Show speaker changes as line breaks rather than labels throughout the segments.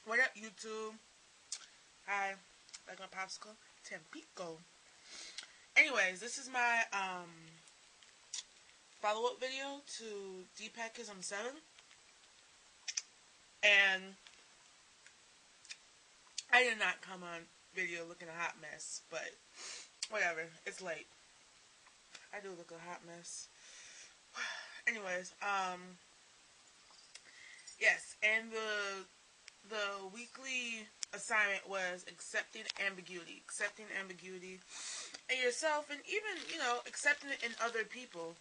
What up, YouTube? Hi, like my popsicle, Tampico. Anyways, this is my follow-up video to Deepakism VII, and I did not come on video looking a hot mess, but whatever. It's late. I do look a hot mess. Anyways, yes, and the weekly assignment was accepting ambiguity in yourself, and even accepting it in other people.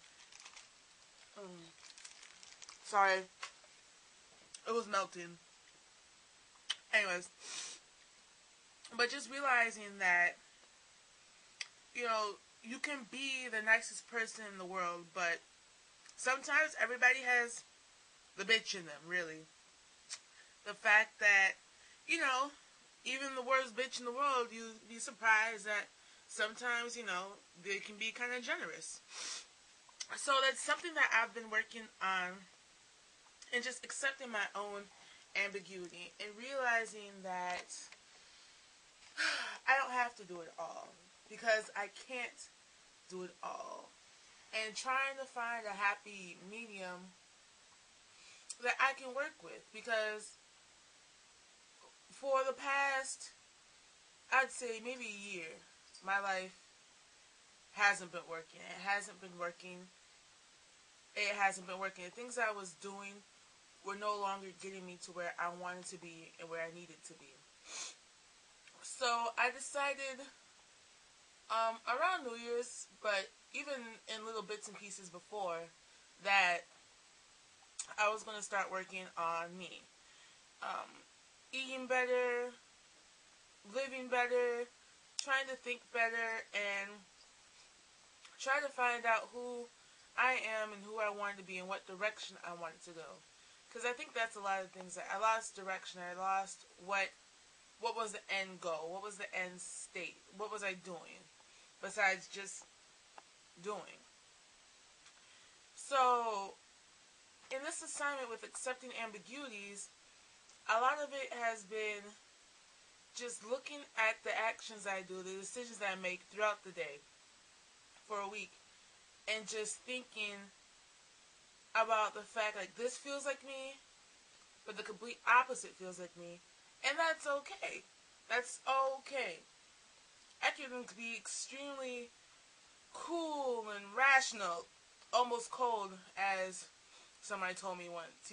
Sorry, it was melting. Anyways, but just realizing that you can be the nicest person in the world, but sometimes everybody has the bitch in them. Really, the fact that even the worst bitch in the world, you'd be surprised that sometimes, they can be kind of generous. So that's something that I've been working on, and just accepting my own ambiguity and realizing that I don't have to do it all, because I can't do it all. And trying to find a happy medium that I can work with, because for the past, I'd say maybe a year, my life hasn't been working. It hasn't been working. The things I was doing were no longer getting me to where I wanted to be and where I needed to be. So I decided around New Year's, but even in little bits and pieces before, that I was going to start working on me. Eating better, living better, trying to think better, and try to find out who I am and who I wanted to be and what direction I wanted to go. Because I think that's a lot of things. I lost direction. I lost what was the end goal? What was the end state? What was I doing besides just doing? So, in this assignment with accepting ambiguities, a lot of it has been just looking at the actions I do, the decisions I make throughout the day for a week, and just thinking about the fact, like, this feels like me, but the complete opposite feels like me, and that's okay. That's okay. I can be extremely cool and rational, almost cold, as somebody told me once,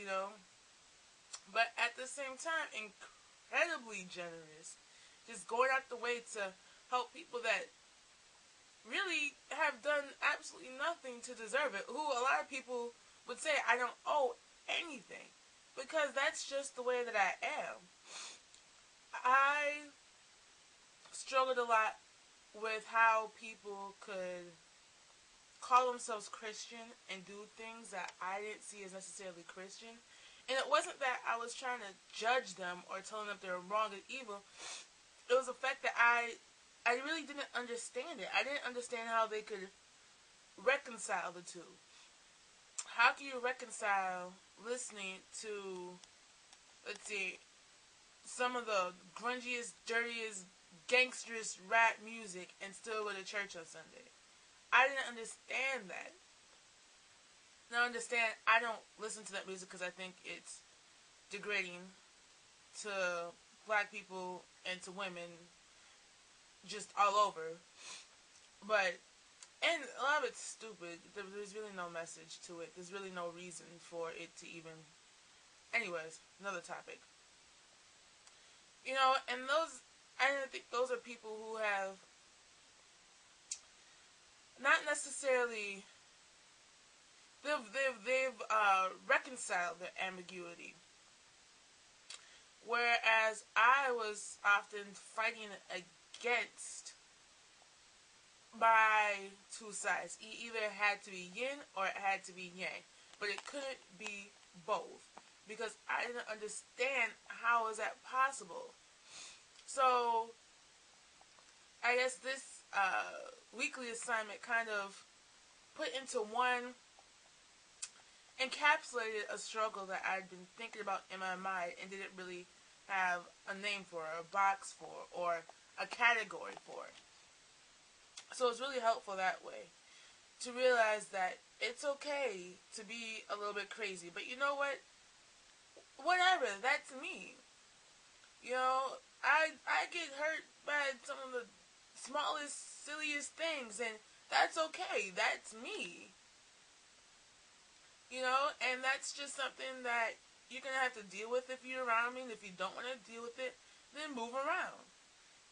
but at the same time, incredibly generous. Just going out the way to help people that really have done absolutely nothing to deserve it. Who a lot of people would say I don't owe anything, because that's just the way that I am. I struggled a lot with how people could call themselves Christian and do things that I didn't see as necessarily Christian. And it wasn't that I was trying to judge them or telling them they were wrong or evil. It was the fact that I really didn't understand it. I didn't understand how they could reconcile the two. How can you reconcile listening to, let's see, some of the grungiest, dirtiest, gangsterous rap music and still go to church on Sunday? I didn't understand that. Now I don't listen to that music because I think it's degrading to black people and to women just all over. And a lot of it's stupid. There's really no message to it. There's really no reason for it to even... Anyways, another topic. And I think those are people who have not necessarily... They've reconciled their ambiguity. Whereas I was often fighting against my two sides. It either had to be yin or it had to be yang. But it couldn't be both, because I didn't understand how is that possible. So I guess this weekly assignment kind of put into one, encapsulated a struggle that I'd been thinking about in my mind and didn't really have a name for, a box for, or a category for. So it's really helpful that way to realize that it's okay to be a little bit crazy. But you know what? Whatever, that's me. You know, I get hurt by some of the smallest, silliest things, and that's okay. That's me. You know, and that's just something that you're going to have to deal with if you're around me. And if you don't want to deal with it, then move around.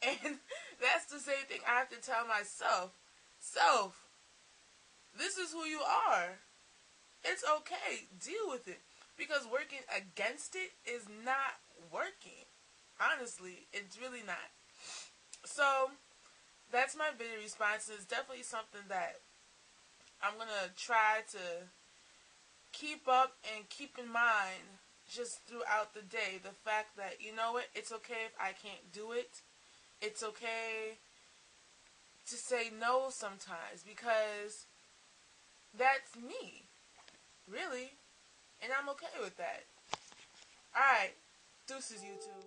And that's the same thing I have to tell myself. Self, this is who you are. It's okay. Deal with it. Because working against it is not working. Honestly, it's really not. So, that's my video response. It's definitely something that I'm going to try to keep up and keep in mind just throughout the day. The fact that, you know what, it's okay if I can't do it. It's okay to say no sometimes because that's me. Really. And I'm okay with that. Alright. Deuces, YouTube.